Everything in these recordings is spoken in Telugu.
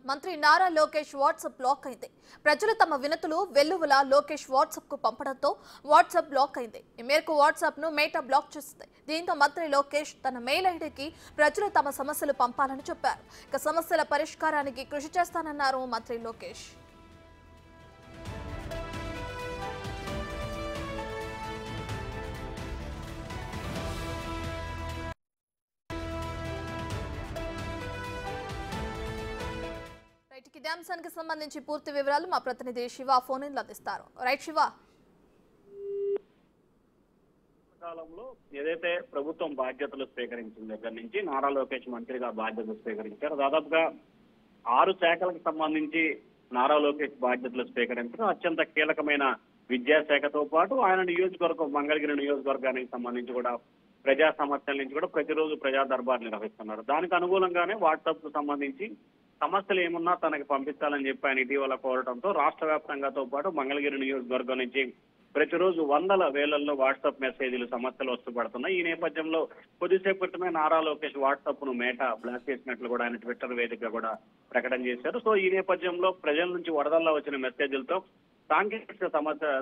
మంత్రి నారా లోకేష్ వాట్సాప్ బ్లాక్ అయింది. ప్రజలు తమ వినతులు వెల్లువల లోకేష్ వాట్సాప్ కు పంపడంతో వాట్సాప్ బ్లాక్ అయింది. ఈ మేరకు వాట్సాప్ ను మేటా బ్లాక్ చేసింది. దీంతో మంత్రి లోకేష్ తన మెయిల్ ఐడికి ప్రజలు తమ సమస్యలు పంపాలని చెప్పారు. ఇక సమస్యల పరిష్కారానికి కృషి చేస్తానన్నారు మంత్రి లోకేష్. ఇదే అంశానికి సంబంధించి పూర్తి వివరాలు మా ప్రతినిధి శివ ఫోన్ ఇన్ అందిస్తారు. రైట్ శివ. కాలంలో ఏదైతే ప్రభుత్వం బాధ్యతలు స్వీకరించిన దగ్గర నుంచి నారా లోకేష్ మంత్రిగా బాధ్యతలు స్వీకరించారు. దాదాపుగా 6 శాఖలకు సంబంధించి నారా లోకేష్ బాధ్యతలు స్వీకరించడం అత్యంత కీలకమైన విద్యాశాఖతో పాటు ఆయన నియోజకవర్గం మంగళగిరి నియోజకవర్గానికి సంబంధించి కూడా ప్రజా సమస్యల నుంచి కూడా ప్రతిరోజు ప్రజా దర్బార్ నిర్వహిస్తున్నారు. దానికి అనుగుణంగానే వాట్సాప్ కు సంబంధించి సమస్యలు ఏమున్నా తనకి పంపించాలని చెప్పి ఆయన ఇటీవల కోరడంతో రాష్ట్ర వ్యాప్తంగాతో పాటు మంగళగిరి నియోజకవర్గం నుంచి ప్రతిరోజు వందల వేలల్లో వాట్సాప్ మెసేజీలు సమస్యలు వస్తూ పడుతున్నాయి. ఈ నేపథ్యంలో కొద్దిసేపు క్రితమే నారా లోకేష్ వాట్సాప్ ను మేటా బ్లాక్ చేసినట్లు కూడా ఆయన ట్విట్టర్ వేదికగా కూడా ప్రకటన చేశారు. సో ఈ నేపథ్యంలో ప్రజల నుంచి వరదల్లో వచ్చిన మెసేజీలతో సాంకేతిక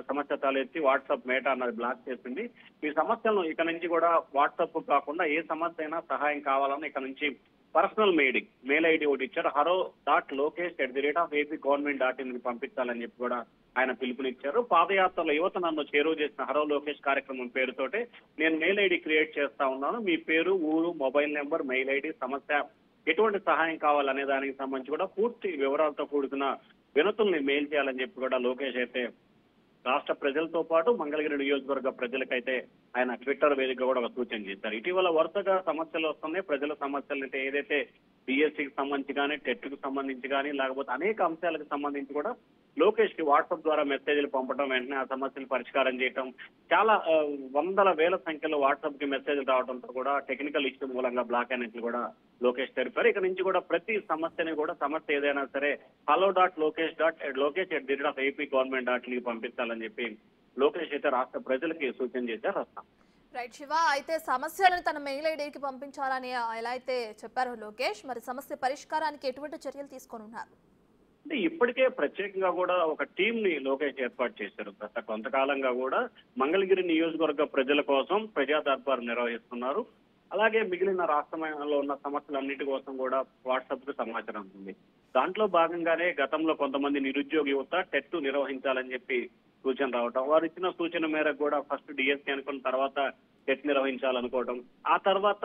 సమస్య తలెత్తి వాట్సాప్ మేటా అన్నది బ్లాక్ చేసింది. ఈ సమస్యలను ఇక నుంచి కూడా వాట్సాప్ కాకుండా ఏ సమస్య అయినా సహాయం కావాలన్నా ఇక నుంచి పర్సనల్ మెయిల్ ఐడి ఒకటి ఇచ్చారు. haro.lokesh@apgovernment.in పంపించాలని చెప్పి కూడా ఆయన పిలుపునిచ్చారు. పాదయాత్రలో యువత నన్ను చేరువ చేసిన హరో లోకేష్ కార్యక్రమం పేరుతోటే నేను మెయిల్ ఐడి క్రియేట్ చేస్తా ఉన్నాను. మీ పేరు, ఊరు, మొబైల్ నెంబర్, మెయిల్ ఐడి, సమస్య, ఎటువంటి సహాయం కావాలనే దానికి సంబంధించి కూడా పూర్తి వివరాలతో కూడుకున్న వినతుల్ని మెయిల్ చేయాలని చెప్పి కూడా లోకేష్ అయితే రాష్ట్ర ప్రజలతో పాటు మంగళగిరి నియోజకవర్గ ప్రజలకైతే ఆయన ట్విట్టర్ వేదిక కూడా ఒక సూచన చేశారు. ఇటీవల వరుసగా సమస్యలు వస్తున్నాయి. ప్రజల సమస్యలు అంటే ఏదైతే డిఎస్సికి సంబంధించి కానీ, టెట్ కు సంబంధించి కానీ, లేకపోతే అనేక అంశాలకు సంబంధించి కూడా లోకేష్ కి వాట్సాప్ ద్వారా మెసేజ్లు పంపడం, వెంటనే ఆ సమస్యలు పరిష్కారం చేయడం, చాలా వందల వేల సంఖ్యలో వాట్సాప్ కి మెసేజ్లు రావడంతో కూడా టెక్నికల్ ఇష్యూ మూలంగా బ్లాక్ అయినట్లు కూడా లోకేష్ తెలిపారు. ఇక నుంచి కూడా ప్రతి సమస్యని కూడా సమస్య ఏదైనా సరే halo.lokesh.apgovernment.in పంపించాలని చెప్పి లోకేష్ అయితే రాష్ట్ర ప్రజలకి సూచన చేశారు. రైట్ శివ, అయితే సమస్యలను తన మెయిల్ ఐడికి పంపించాలని ఎలా అయితే చెప్పారో లోకేష్, మరి సమస్య పరిష్కారానికి ఎటువంటి చర్యలు తీసుకోనున్నారు? అంటే ఇప్పటికే ప్రత్యేకంగా కూడా ఒక టీం ని లోకేష్ ఏర్పాటు చేశారు. గత కొంతకాలంగా కూడా మంగళగిరి నియోజకవర్గ ప్రజల కోసం ప్రజా దర్బార్ నిర్వహిస్తున్నారు. అలాగే మిగిలిన రాష్ట్రంలో ఉన్న సమస్యలన్నిటి కోసం కూడా వాట్సాప్ కు సమాచారం ఉంది. దాంట్లో భాగంగానే గతంలో కొంతమంది నిరుద్యోగ యువత టెట్ నిర్వహించాలని చెప్పి సూచన రావటం, వారు ఇచ్చిన సూచన మేరకు కూడా ఫస్ట్ డిఎస్సి అనుకున్న తర్వాత టెట్ నిర్వహించాలనుకోవడం, ఆ తర్వాత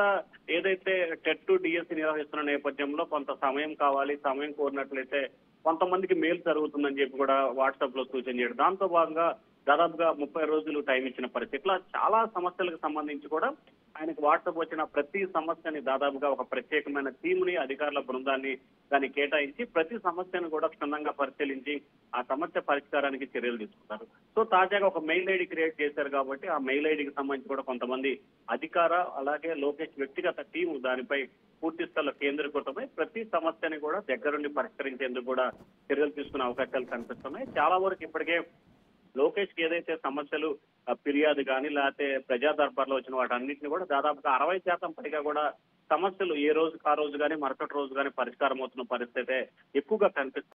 ఏదైతే టెట్ డిఎస్సి నిర్వహిస్తున్న నేపథ్యంలో కొంత సమయం కావాలి, సమయం కోరినట్లయితే కొంతమందికి మేలు జరుగుతుందని చెప్పి కూడా వాట్సాప్ లో సూచన చేయడం, దాంతో భాగంగా దాదాపుగా 30 రోజులు టైం ఇచ్చిన పరిస్థితి. ఇట్లా చాలా సమస్యలకు సంబంధించి కూడా ఆయనకు వాట్సాప్ వచ్చిన ప్రతి సమస్యని దాదాపుగా ఒక ప్రత్యేకమైన టీముని, అధికారుల బృందాన్ని దాన్ని కేటాయించి ప్రతి సమస్యను కూడా క్షుణ్ణంగా పరిశీలించి ఆ సమస్య పరిష్కారానికి చర్యలు తీసుకుంటారు. సో తాజాగా ఒక మెయిల్ ఐడి క్రియేట్ చేశారు కాబట్టి ఆ మెయిల్ ఐడికి సంబంధించి కూడా కొంతమంది అధికార, అలాగే లోకేష్ వ్యక్తిగత టీము దానిపై పూర్తి స్థాయిలో కేంద్రీకృతమై ప్రతి సమస్యని కూడా దగ్గరుండి పరిష్కరించేందుకు కూడా చర్యలు తీసుకునే అవకాశాలు కనిపిస్తున్నాయి. చాలా వరకు ఇప్పటికే లోకేష్ కి ఏదైతే సమస్యలు ఫిర్యాదు కానీ లేకపోతే ప్రజా దర్బార్లో వచ్చిన వాటన్నింటినీ కూడా దాదాపుగా 60% పైగా కూడా సమస్యలు ఏ రోజుకు ఆ రోజు కానీ మరుసటి రోజు కానీ పరిష్కారం అవుతున్న పరిస్థితి ఎక్కువగా కనిపిస్తుంది.